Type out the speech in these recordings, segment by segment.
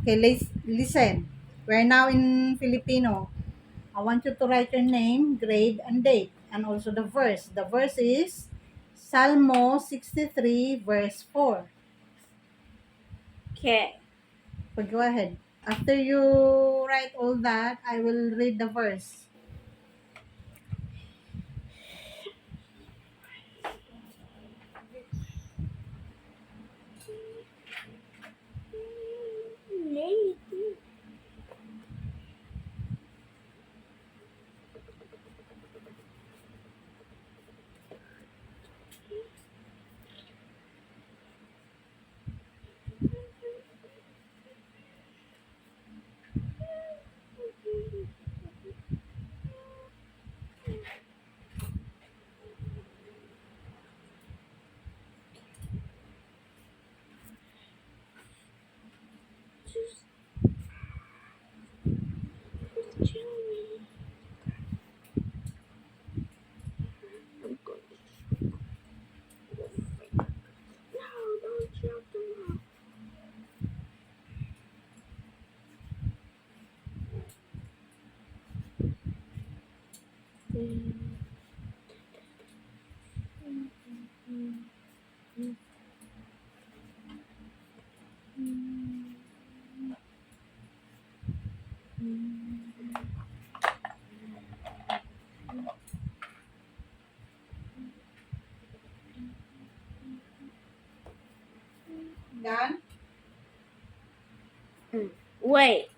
Okay, listen. We're now in Filipino. I want you to write your name, grade, and date, and also the verse. The verse is Salmo 63, verse 4. Okay. So go ahead. After you write all that, I will read the verse. Done? Wait.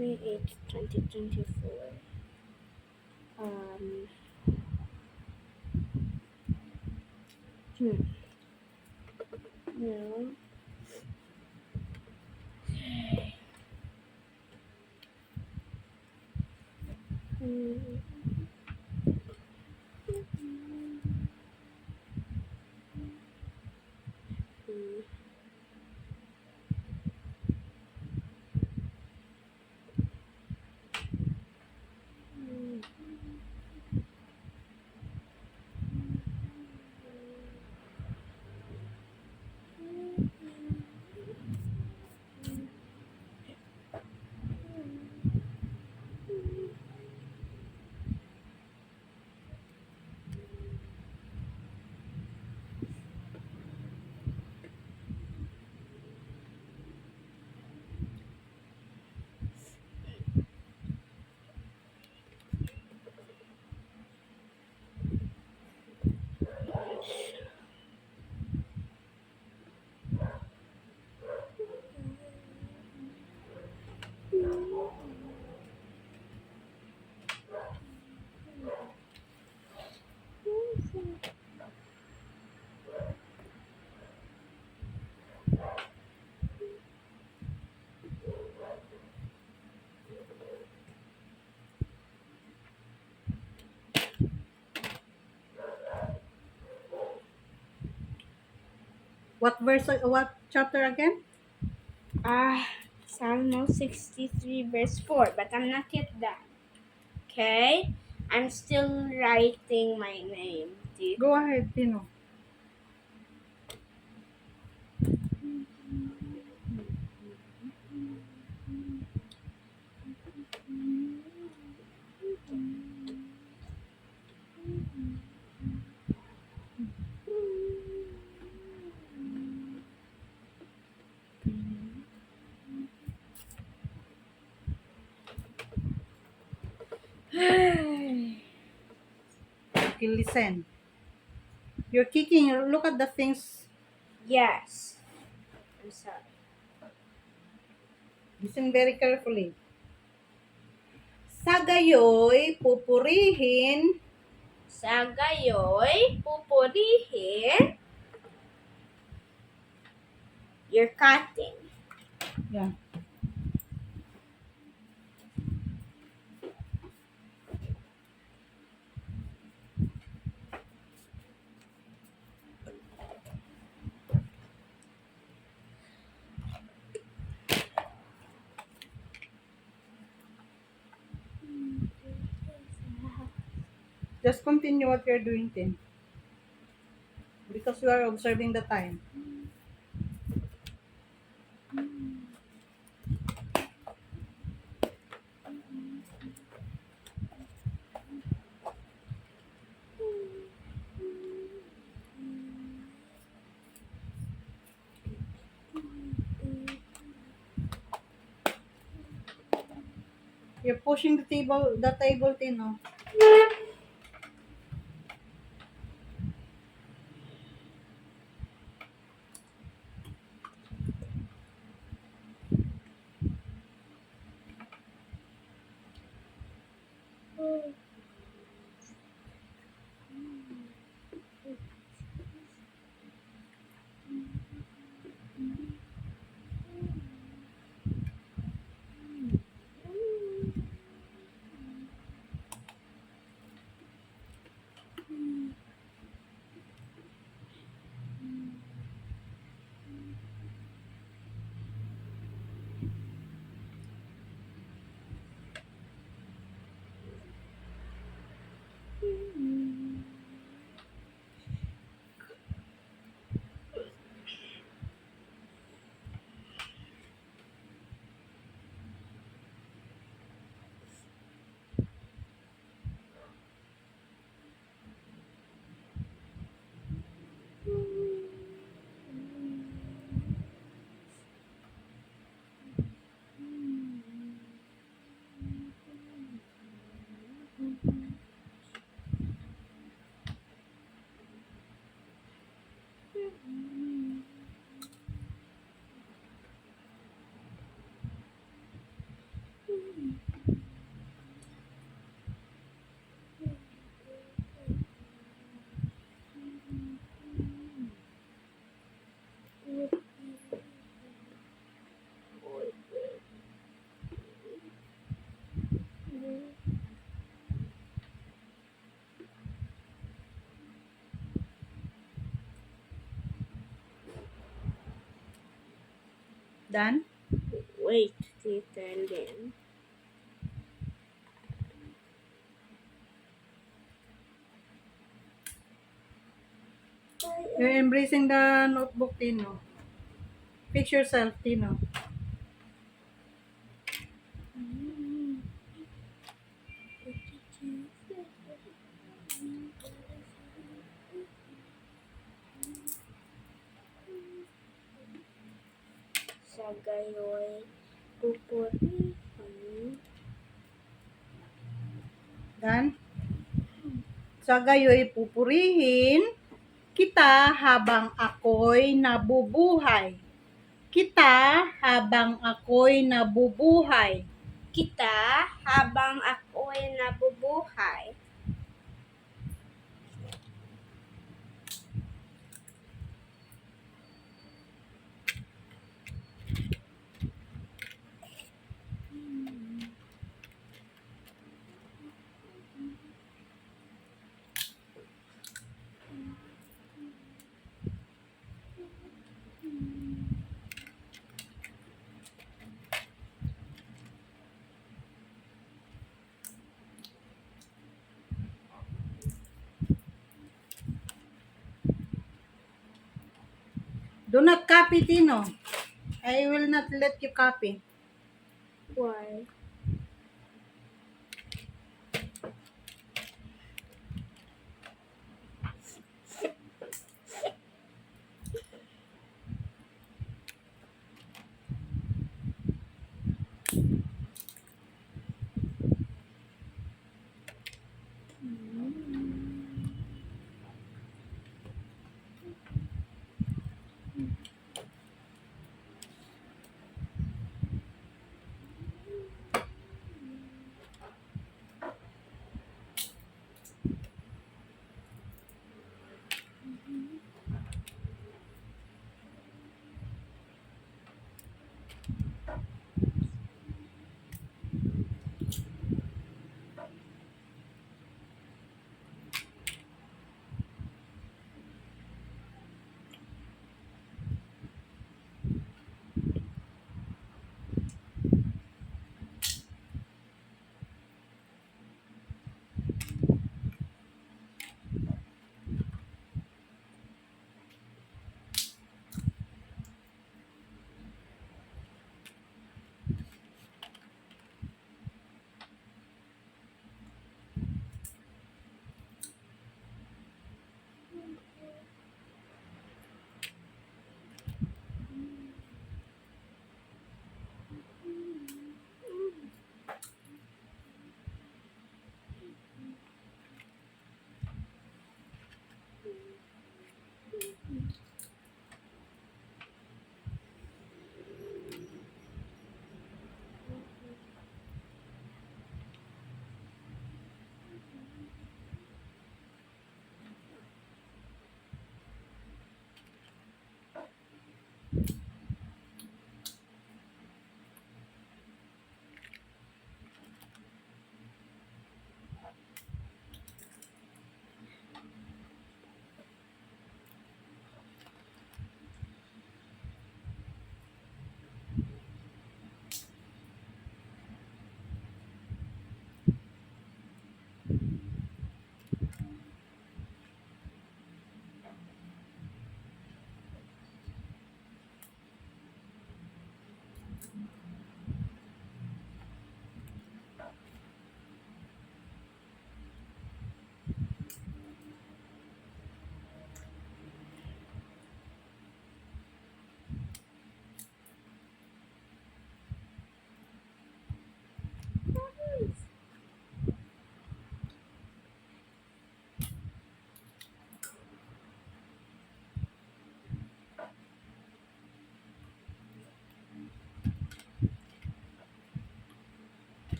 May 8, 2024. Um, no. What verse, what chapter again? Psalm 63, verse 4, but I'm not yet done. Okay? I'm still writing my name. Go ahead, Tino. will listen. You're kicking. Look at the things. Yes. I'm sorry. Listen very carefully. Sa gayoy, pupurihin. Sa gayoy, pupurihin. You're cutting. Yeah. Just continue what you're doing, Tin. Because you are observing the time. You're pushing the table, Tin, no? Done? Wait, Tita, and then. You're embracing the notebook, Tino. Fix yourself, Tino. Sa gayoy, pupurihin. Done? Sa gayoy, pupurihin kita habang ako'y nabubuhay. Kita habang ako'y nabubuhay. Kita habang ako'y nabubuhay. Do not copy, Tino. I will not let you copy. Why?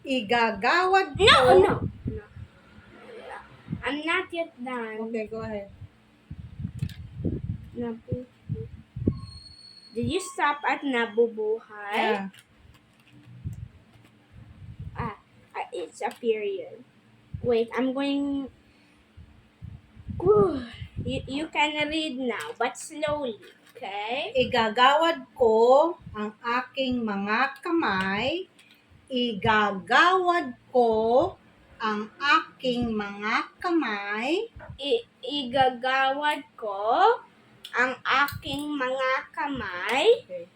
Igagawad ko. No. I'm not yet done. Okay, go ahead. Did you stop at nabubuhay? Yeah. It's a period. Wait, I'm going. Whew. You can read now, but slowly, okay? Igagawad ko ang aking mga kamay. Igagawad ko ang aking mga kamay. Igagawad ko ang aking mga kamay. Okay.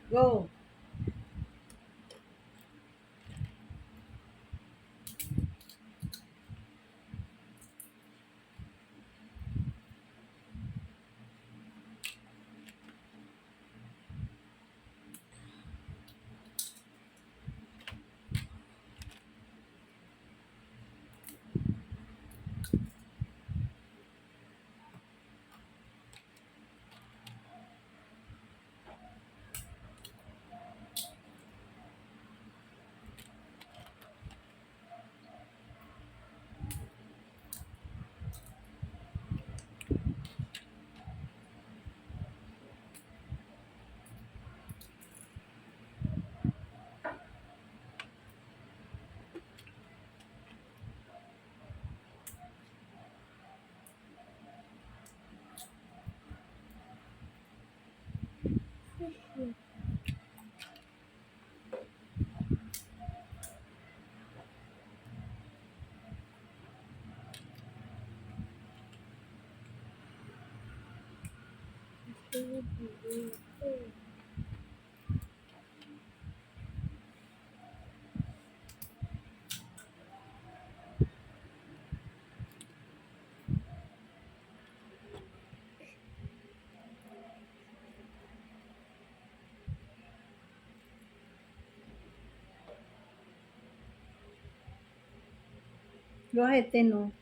Go. Go ahead, Tino.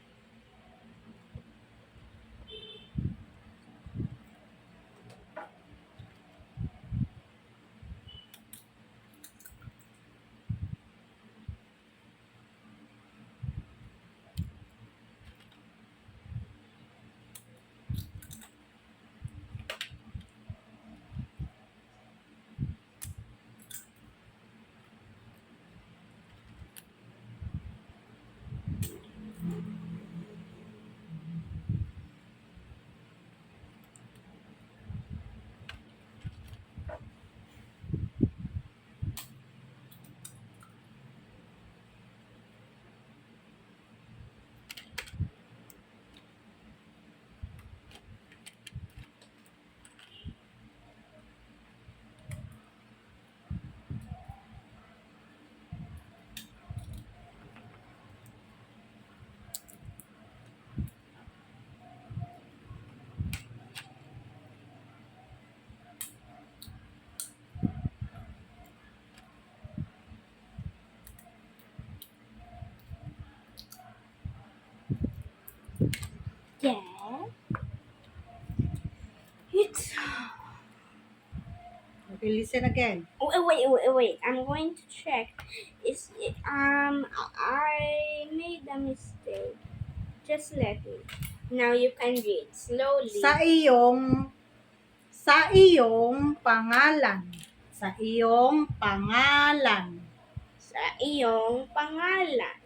Yeah. It's. Okay, listen again. Wait. I'm going to check. I made a mistake. Just let me. Now you can read slowly. Sa iyong pangalan. Sa iyong pangalan. Sa iyong pangalan.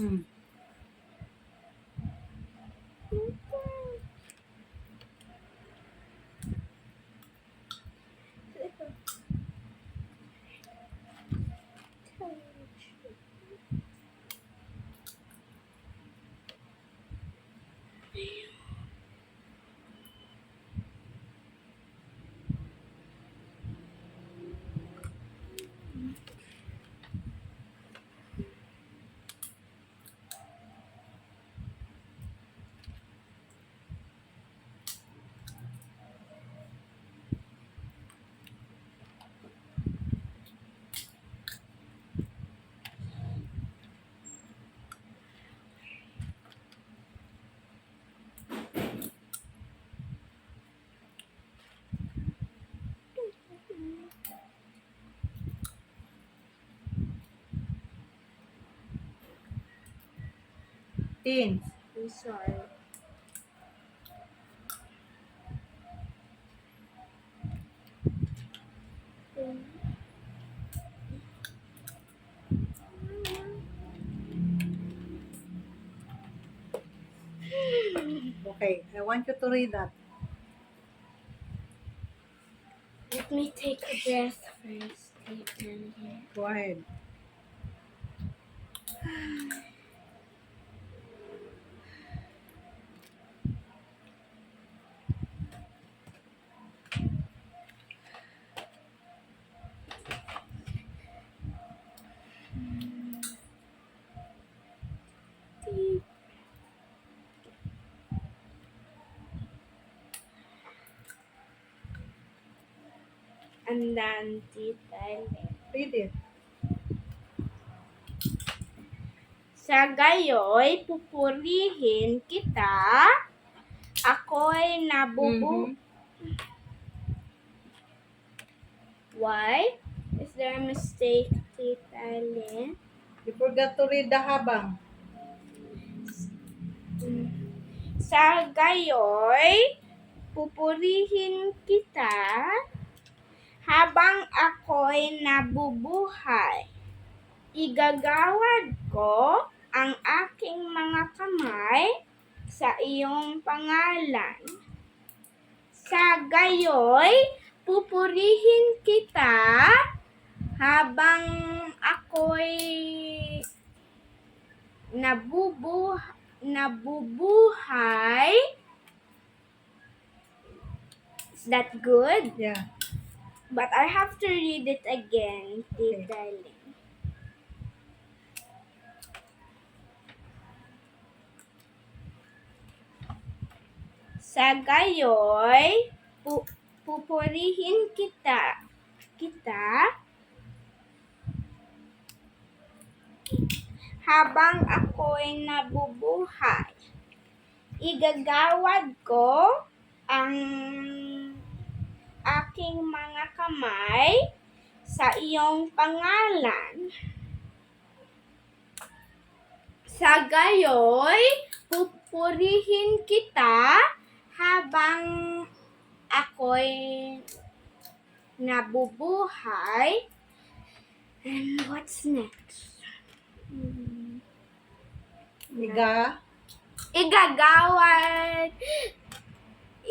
Mm. Teens. I'm sorry. Okay, I want you to read that. Let me take a breath first. Go ahead. And then detail. Read it. Sa gayoy, pupurihin kita. Ako'y nabubu... Mhm. Why? Is there a mistake, Tita Lynn? You forgot to read the habang. Sa gayoy, pupurihin kita habang ako'y nabubuhay. Igagawad ko ang aking mga kamay sa iyong pangalan. Sa gayoy, pupurihin kita habang ako'y nabubuhay. Is that good? Yeah. But I have to read it again, Tita Lynn. Sa gayoy, pupurihin kita habang ako'y nabubuhay. Igagawad ko ang aking mga kamay sa iyong pangalan. Sa gayoy, pupurihin kita habang ako'y nabubuhay. And what's next?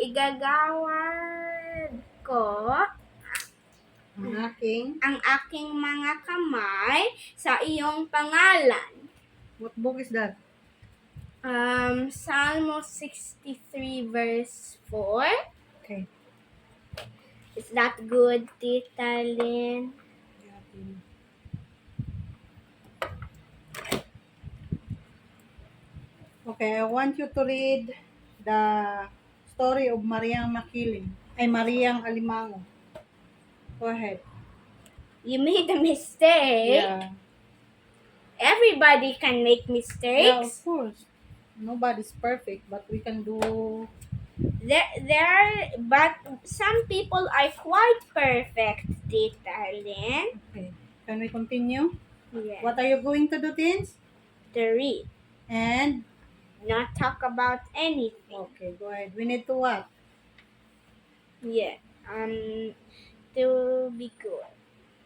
Igagawad ko ang aking mga kamay sa iyong pangalan. What book is that? Psalm 63 verse 4. Okay. Is that good, Tita Lynn? Okay, I want you to read the story of Mariang Makiling. Mariang Alimango. Go ahead. You made a mistake. Yeah. Everybody can make Yeah, of mistakes. course. Nobody's perfect, but we can do. But some people are quite perfect, Tita Lynn. Okay. Can we continue? Yeah. What are you going to do, teens? To read, And not talk about anything. okay, go ahead. We need to what? Yeah. To be good.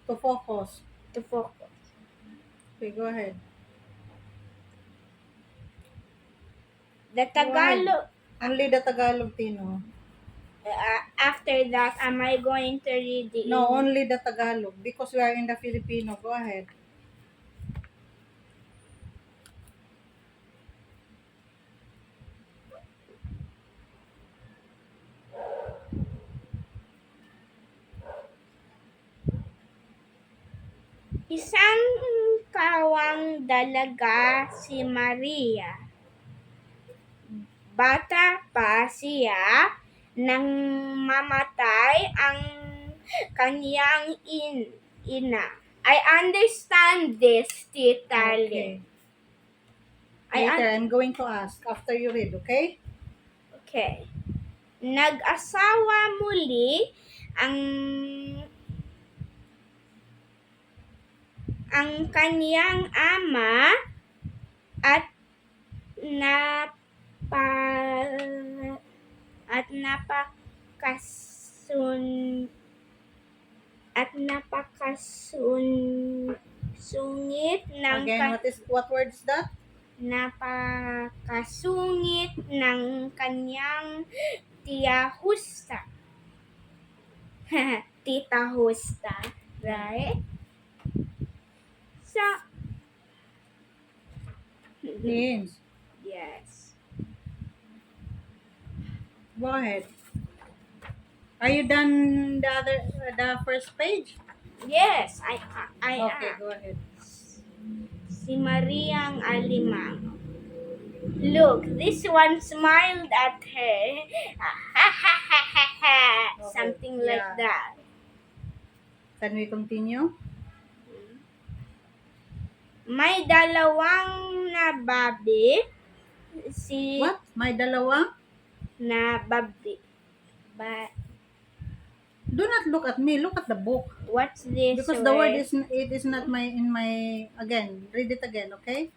To focus. To focus. Okay, go ahead. The Tagalog. Only the Tagalog, Tino. After that, am I going to read the No, only the Tagalog because we are in the Filipino. Go ahead. Isang kawang dalaga si Maria. Bata pa siya nang mamatay ang kanyang ina. I understand this, Tita Okay. Lynn. Later, I'm going to ask after you read, okay? Okay. Nag-asawa muli ang kanyang ama at napa at napakasungit ng Again, what word is that? napakasungit ng kanyang tiya Husta. Tita Husta, right? So, Means. yes. Go ahead. Are you done the first page? Yes, I Okay, am. go ahead. Si Mariang Alimang. Look, this one smiled at her. Something like yeah. that. Can we continue? May dalawang nababi. What? May dalawa? Nababi. Do not look at me. Look at the book. What's this Because the word is not in my again. Read it again, okay?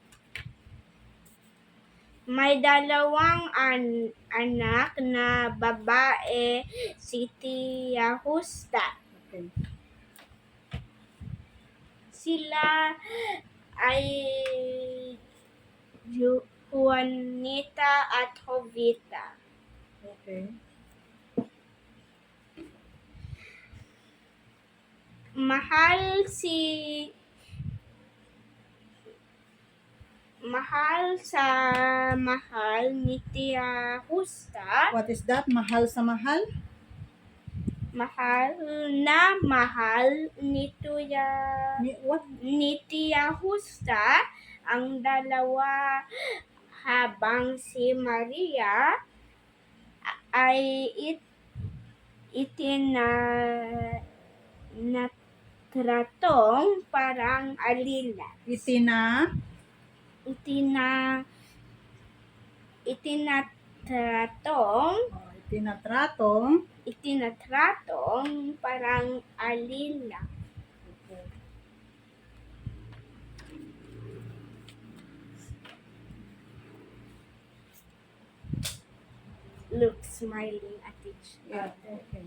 May dalawang anak na babae si Tia Husta. Okay. Sila ay Juanita at Jovita. Okay. Mahal ni Tia Husta. What is that? Mahal sa mahal? Mahal What? ni Tia Husta ang dalawa habang si Maria ay itinatratong parang alila. Itinatratong parang alila. Look, smiling at each Yeah, other. okay.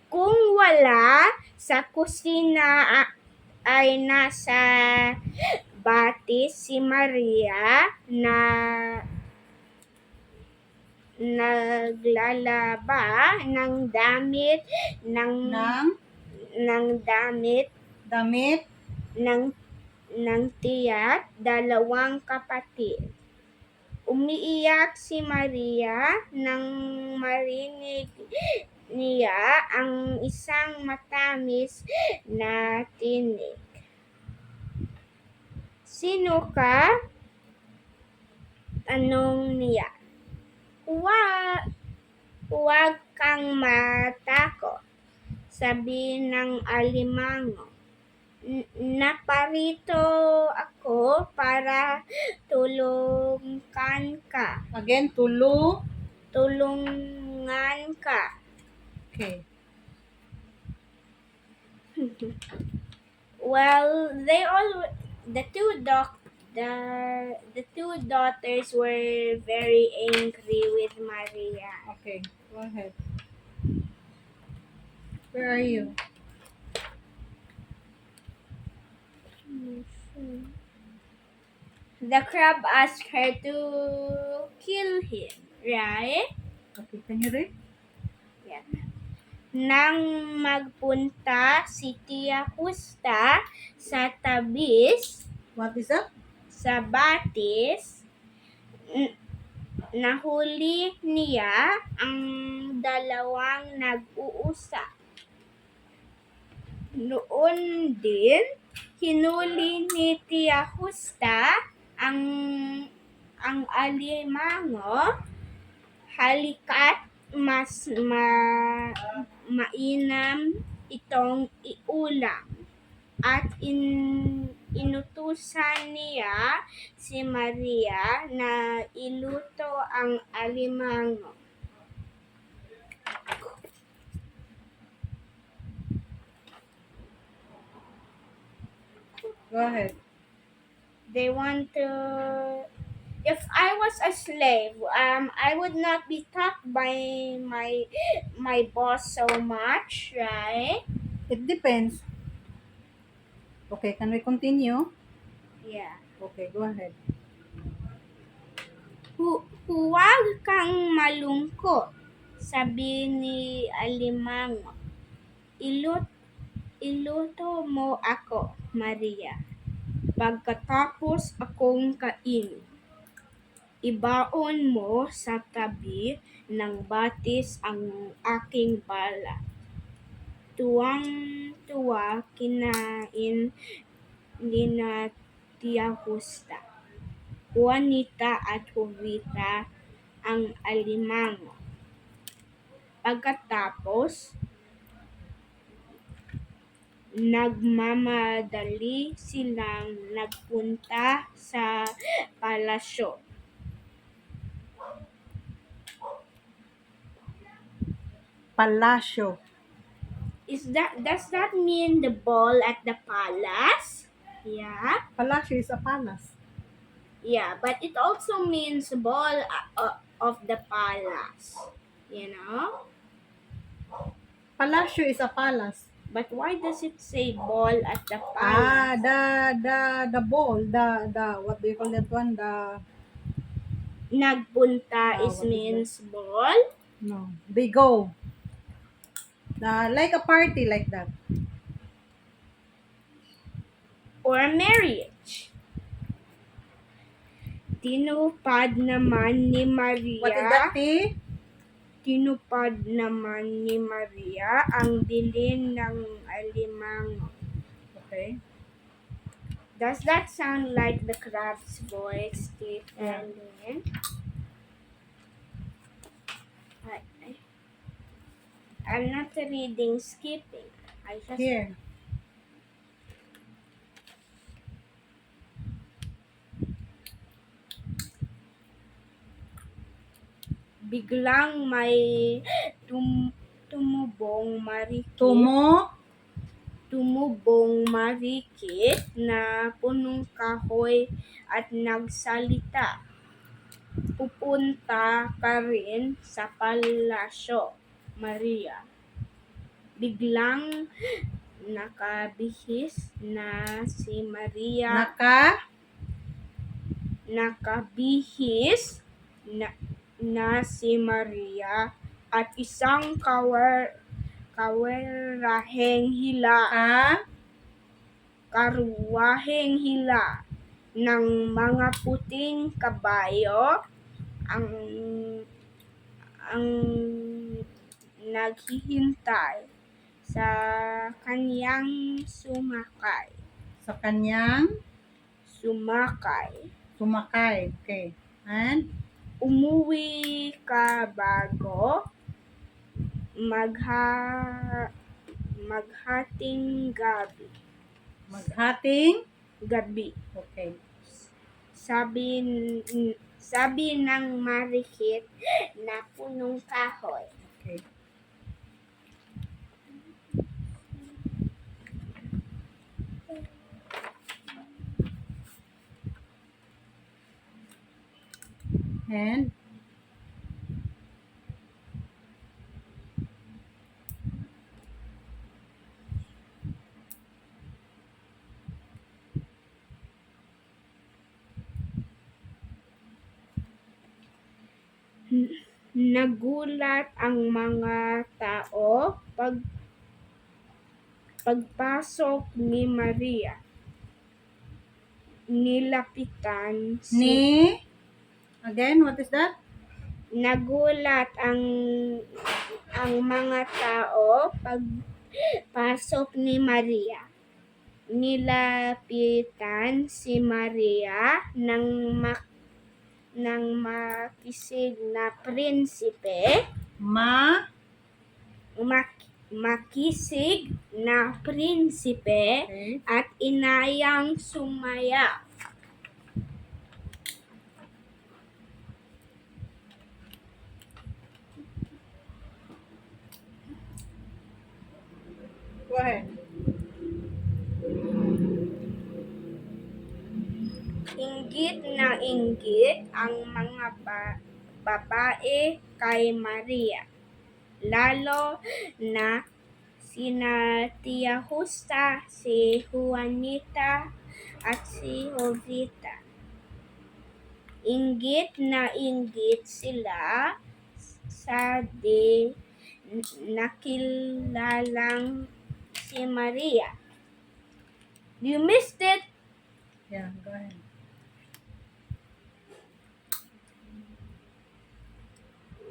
Kung wala sa kusina ay nasa batis si Maria na naglalaba ng damit Damit ng tiya't dalawang kapatid. Umiiyak si Maria nang marinig niya ang isang matamis na tinig. Sino ka? Tanong niya. Huwag kang matakot, sabi ng alimango. Naparito ako para tulungan ka. again, Tulungan ka. Okay. Well, the two daughters were very angry with Maria. Okay, go ahead. Where are you? The crab asked her to kill him, right? Okay, can you read? Yeah. Nang magpunta si Tia Husta sa tabis, What is that? sa batis, nahuli niya ang dalawang nag-uusap. Noon din, hinuli ni Tia Husta ang alimango. Halika't mas mainam itong iulam. At inutusan niya si Maria na iluto ang alimango. Go ahead. They want to. If I was a slave, I would not be taught by my boss so much, right? It depends. Okay, can we continue? Yeah. Okay, go ahead. Huwag kang malungkot, sabi ni Alimango. Iluto mo ako, Maria. Pagkatapos akong kainin, ibaon mo sa tabi ng batis ang aking balat. Tuwang-tuwa kinain ni na Tia Husta, Juanita at Jovita ang alimango. Pagkatapos, nagmamadali silang nagpunta sa palasyo. Palasyo. Does that mean the ball at the palace? Yeah. Palasyo is a palace. Yeah, but it also means ball of the palace. You know? Palasyo is a palace. But why does it say ball at the Ah, palace? the ball, the what do you call that one? The Nagpunta what is means ball. no, they go. Like a party like that. Or marriage. Tinupad naman ni Maria. What is that, T? Tinupad naman ni Maria ang bilin ng alimango. Okay. Does that sound like the crab's voice, Steve and Lynn? I'm not reading skipping. I just Here. biglang may tumubong marikit. Tumubong marikit na punong kahoy at nagsalita. Pupunta ka rin sa palasyo, Maria. Biglang nakabihis na si Maria. Nakabihis na si Maria at isang karuwaheng hila ng mga puting kabayo ang naghihintay sa kanyang sumakay. Sumakay. Okay. And Umuwi ka bago maghating gabi. Okay. Sabi ng marikit na punong kahoy. Okay. And Nagulat ang mga tao pagpasok ni Maria. Nilapitan Again, what is that? Nagulat ang mga tao pagpasok ni Maria. Nilapitan si Maria ng makisig na prinsipe. Makisig na prinsipe Okay. at inayang sumaya. Go ahead. Inggit na inggit ang mga babae kay Maria, lalo na sina Tia Justa, si Juanita, at si Jovita. Inggit na inggit sila sa nakilalang si Maria. You missed it! Yeah, go ahead.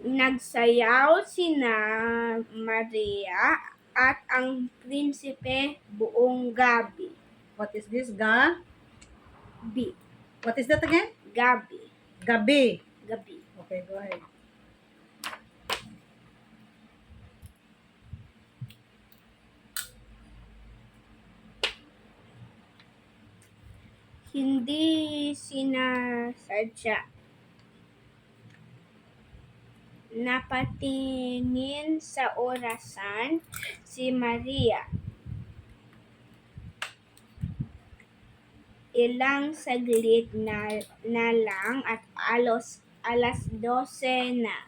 Nagsayaw sina Maria at ang prinsipe buong gabi. What is this? What is that again? Gabi. Gabi. Gabi. Okay, go ahead. Hindi sinasadya. Napatingin sa orasan si Maria. Ilang saglit na lang at alas 12 na.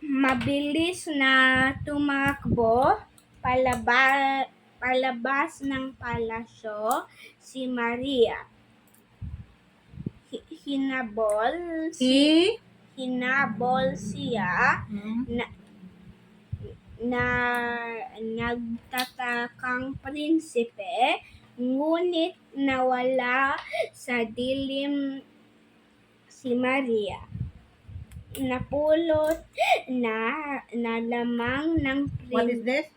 Mabilis na tumakbo palabas ng palasyo si Maria. Hinabol siya na nagtatakang prinsipe, ngunit nawala sa dilim si Maria. Napulot na lamang ng What is this?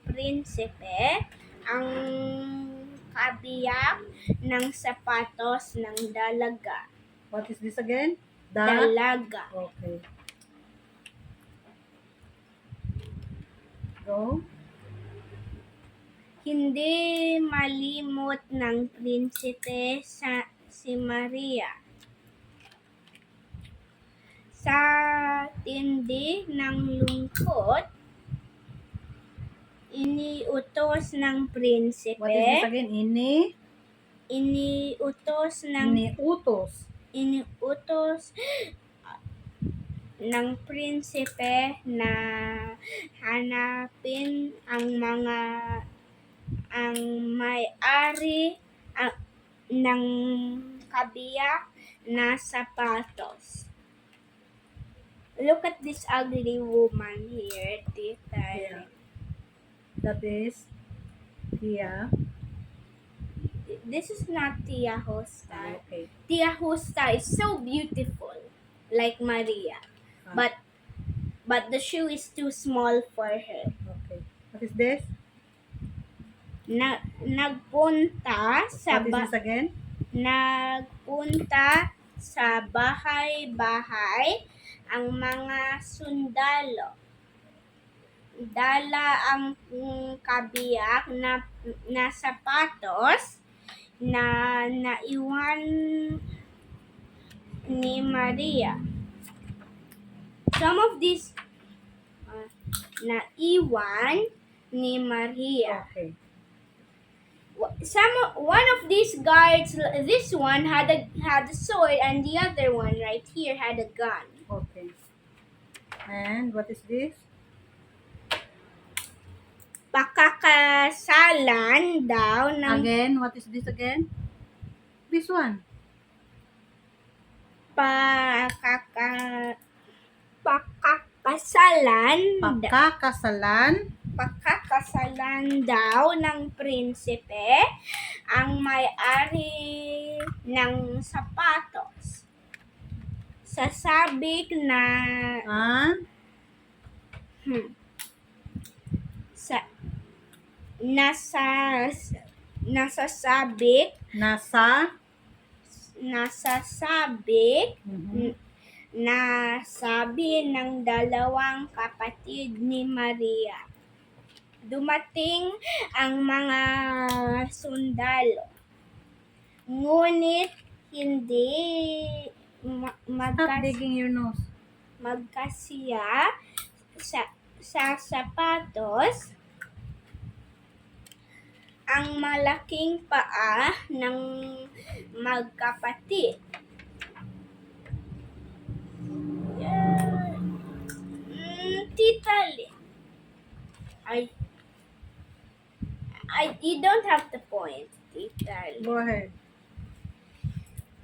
prinsipe ang kabiyak ng sapatos ng dalaga. What is this again? Dalaga. Okay. Go. Hindi malimot ng prinsipe si Maria. Sa tindi ng lungkot, iniutos ng prinsipe. What is this again? Iniutos ng prinsipe na hanapin ang may-ari ng kabiyak na sapatos. Look at this ugly woman here, Tita. Yeah. That is Tia. This is not Tia Justa. Okay. Tia Justa is so beautiful, like Maria. But the shoe is too small for her. Okay. What is this? Nagpunta sa What is this again? Nagpunta sa bahay-bahay ang mga sundalo. Dala ang kabiyak na sapatos na naiwan ni Maria. Some of these naiwan ni Maria. Okay. One of these guards, this one had a sword, and the other one right here had a gun. Okay. And what is this? Pakakasalan daw ng Again, what is this again? this one? Pagkakasalan Pakakasalan daw ng prinsipe ang may-ari ng sapatos. Sasabik na nasasabik na sabi ng dalawang kapatid ni Maria. Dumating ang mga sundalo, ngunit hindi Stop digging your nose. magkasiya sa sapatos ang malaking paa ng magkapatid. Tita Lynn, you don't have to point, Tita Lynn. Go ahead.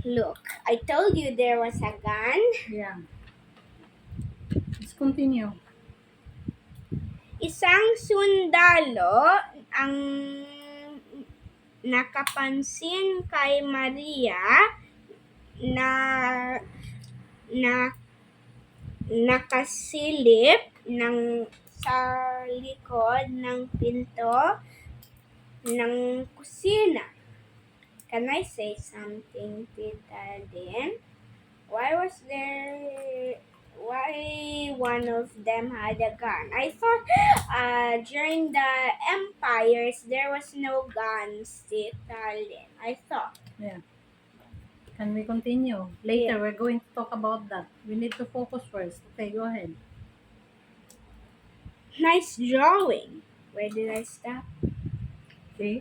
Look, I told you there was a gun. Yeah. Let's continue. Isang sundalo ang nakapansin kay Maria na nakasilip sa likod ng pinto ng kusina. Can I say something, Tita Lynn? Why one of them had a gun? I thought during the empires there was no guns, Tita Lynn. I thought. Yeah. Can we continue? Later, Yeah. we're going to talk about that. We need to focus first. Okay, go ahead. Nice drawing. Where did I stop? Okay.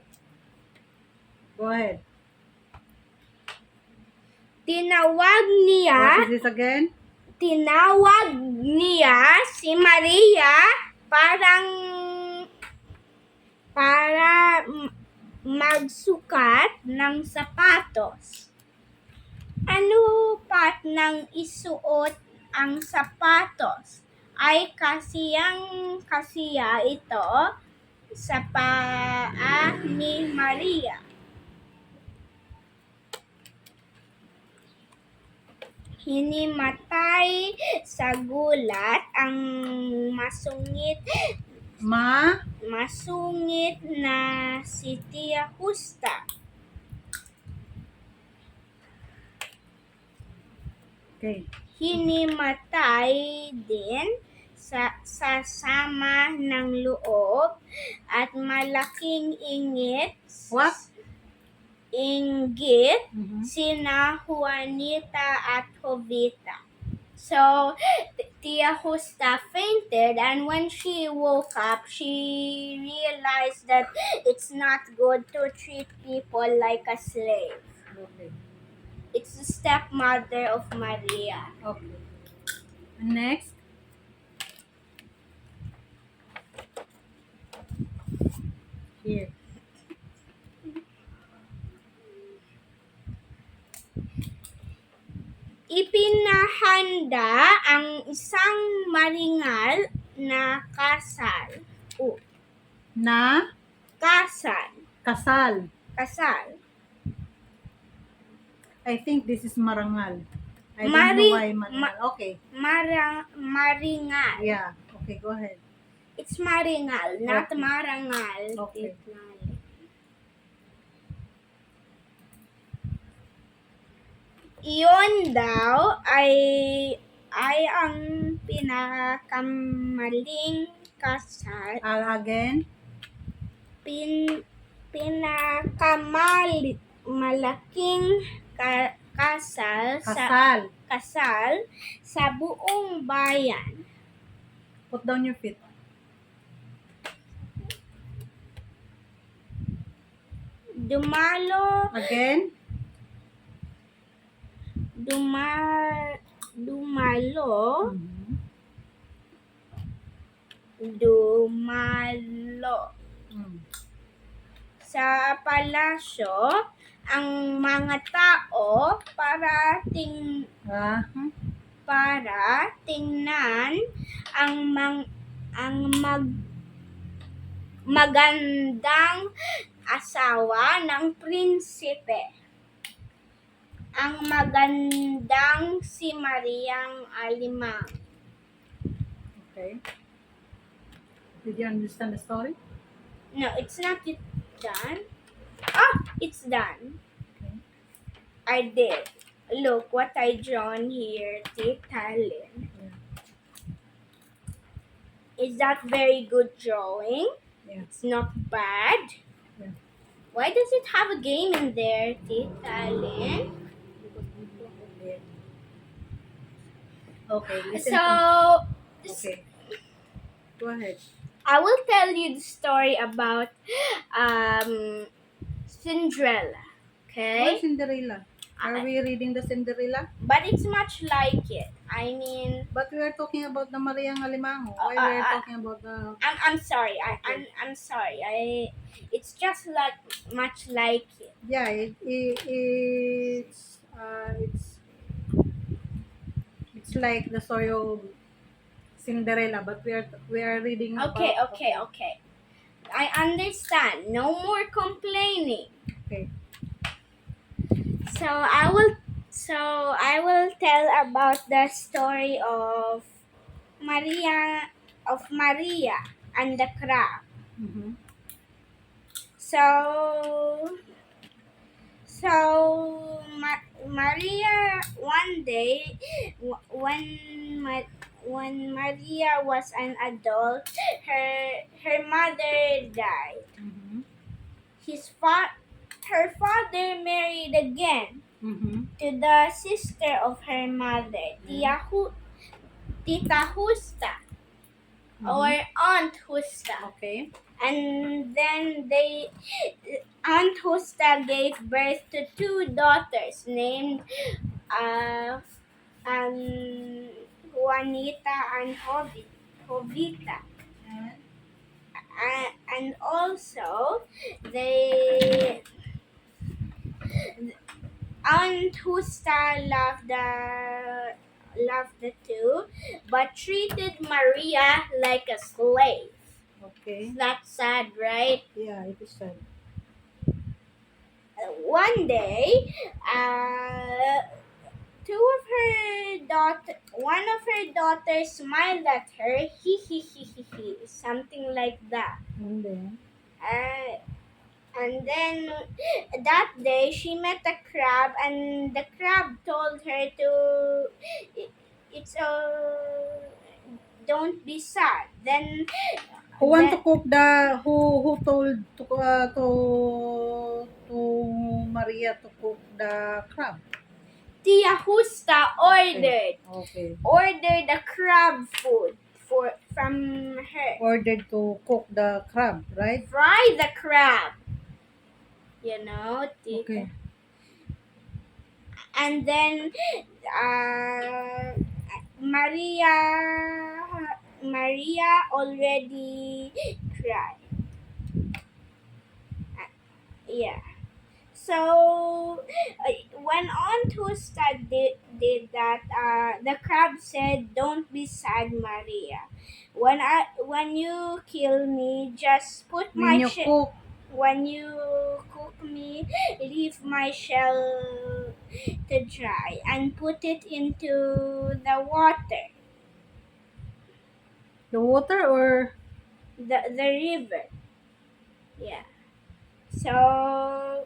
Go ahead. Tinawag niya What is this again? si Maria para magsukat ng sapatos. Ano pat nang isuot ang sapatos ay kasiyang-kasiya ito sa paa ni Maria. Hinimatay sa gulat ang masungit na si Tia Justa. Okay. Hinimatay din sa sama ng loob at malaking inggit sina Juanita at Jovita. So, Tia Justa fainted, and when she woke up, she realized that it's not good to treat people like a slave. Okay. It's the stepmother of Maria. Okay. And next. Here. Ipinahanda ang isang maringal na kasal. Kasal. I think this is marangal. I don't know why marangal. Okay. Maringal. Yeah. Okay, go ahead. It's maringal, not Okay. marangal. Okay. Iyon daw ay ang pinakamaling kasal. Again. Pinakamalaking kasal sa buong bayan. Put down your feet. Dumalo. Again. Dumalo Mm. sa palasyo ang mga tao Ah, para tingnan ang magandang asawa ng prinsipe. Ang magandang si Mariang Alimang. okay. Did you understand the story? No, it's not yet done. Ah, it's done. Okay. I did. Look what I drawn here, Tita Lynn. Yeah. Is that very good drawing? Yeah. It's not bad. Yeah. Why does it have a game in there, Tita Lynn? Okay, listen So, to Okay. Go ahead. I will tell you the story about Cinderella. Why Okay? Cinderella? Are we reading the Cinderella? But it's much like it. I mean, But we are talking about the Mariang Alimango. Why we are talking about the... I'm sorry. I'm sorry. It's just like much like it. Yeah, it's like the story of Cinderella, but we are reading Okay. about... I understand. No more complaining. Okay. So I will tell about the story of Maria and the crab. Mm-hmm. Maria one day when Maria was an adult, her mother died. Mm-hmm. Her father married again Mm-hmm. to the sister of her mother, Tita Justa, or Aunt Justa. Okay. And then Aunt Justa gave birth to two daughters named Juanita and Jovita. And also, Aunt Justa loved the two, but treated Maria like a slave. Okay. That's sad, right? Yeah, it is sad. One day, one of her daughters smiled at her, something like that. And then that day she met a crab, and the crab told her it's don't be sad. Then Who want to cook the who told to Maria to cook the crab? Tia Justa Okay. ordered the crab food from her. Ordered to cook the crab, right? Fry the crab. You know, Tita. Okay. And then Maria already cried. Yeah. So when Aunt Justa did that, the crab said, "Don't be sad, Maria. When you kill me, just put When you cook, when you cook me, leave my shell to dry and put it into the water, the water or the river." Yeah. So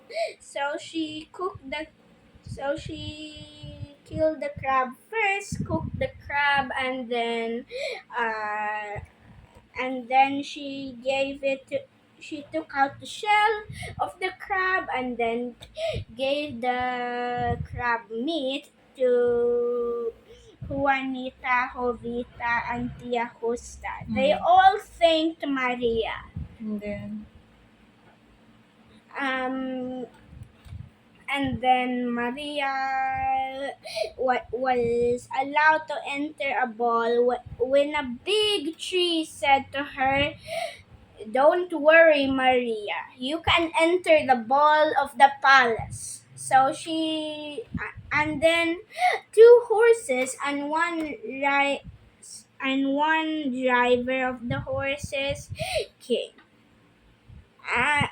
she killed the crab first, cooked the crab, and then she took out the shell of the crab and then gave the crab meat to Juanita, Jovita, and Tia Justa. They all thanked Maria. and then And then Maria was allowed to enter a ball when a big tree said to her, Don't worry, Maria. You can enter the ball of the palace. So and then two horses and one driver of the horses came. Uh,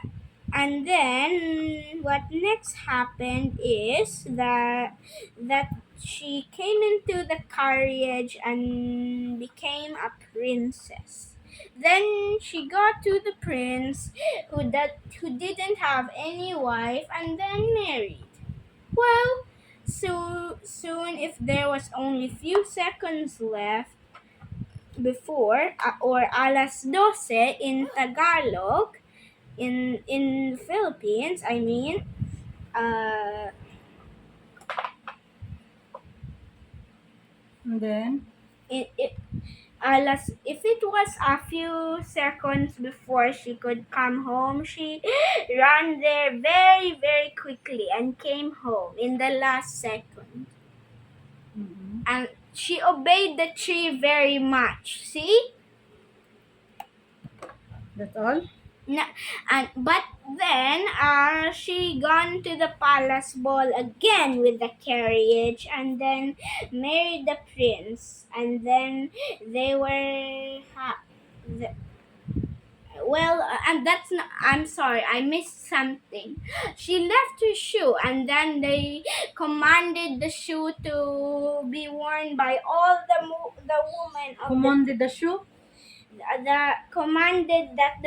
and then what next happened is that she came into the carriage and became a princess. Then she got to the prince who didn't have any wife and then married. Well, so soon if there was only few seconds left before or alas 12 in Tagalog, in Philippines, I mean, uh, And then, it alas if it was a few seconds before she could come home, she ran there very very quickly and came home in the last second, and she obeyed the tree very much. See? that's all. But then she gone to the palace ball again with the carriage and then married the prince, and then they were the, and that's not, I'm sorry, I missed something. She left her shoe and then they commanded the shoe to be worn by all the women of Commanded the shoe the commanded that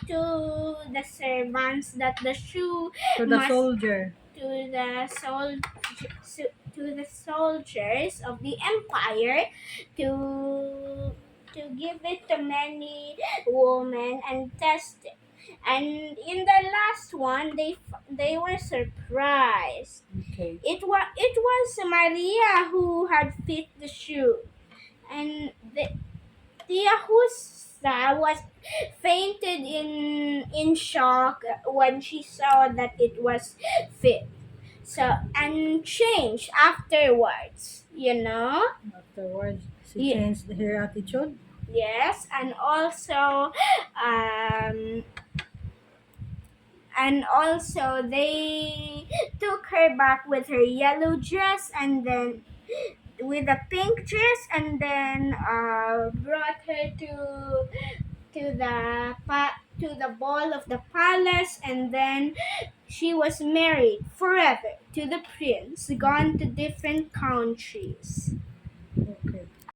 to the servants that the shoe to the must soldier. to the to the soldiers of the empire to give it to many women and test it. And in the last one, they were surprised. Okay. It was Maria who had fit the shoe, and Tia Husa was fainted in shock when she saw that it was fit. So and changed afterwards, Afterwards, she Ye- changed her attitude. Yes, um and also they took her back with her yellow dress and then with a pink dress, and then brought her to the ball of the palace, and then she was married forever to the prince, gone to different countries.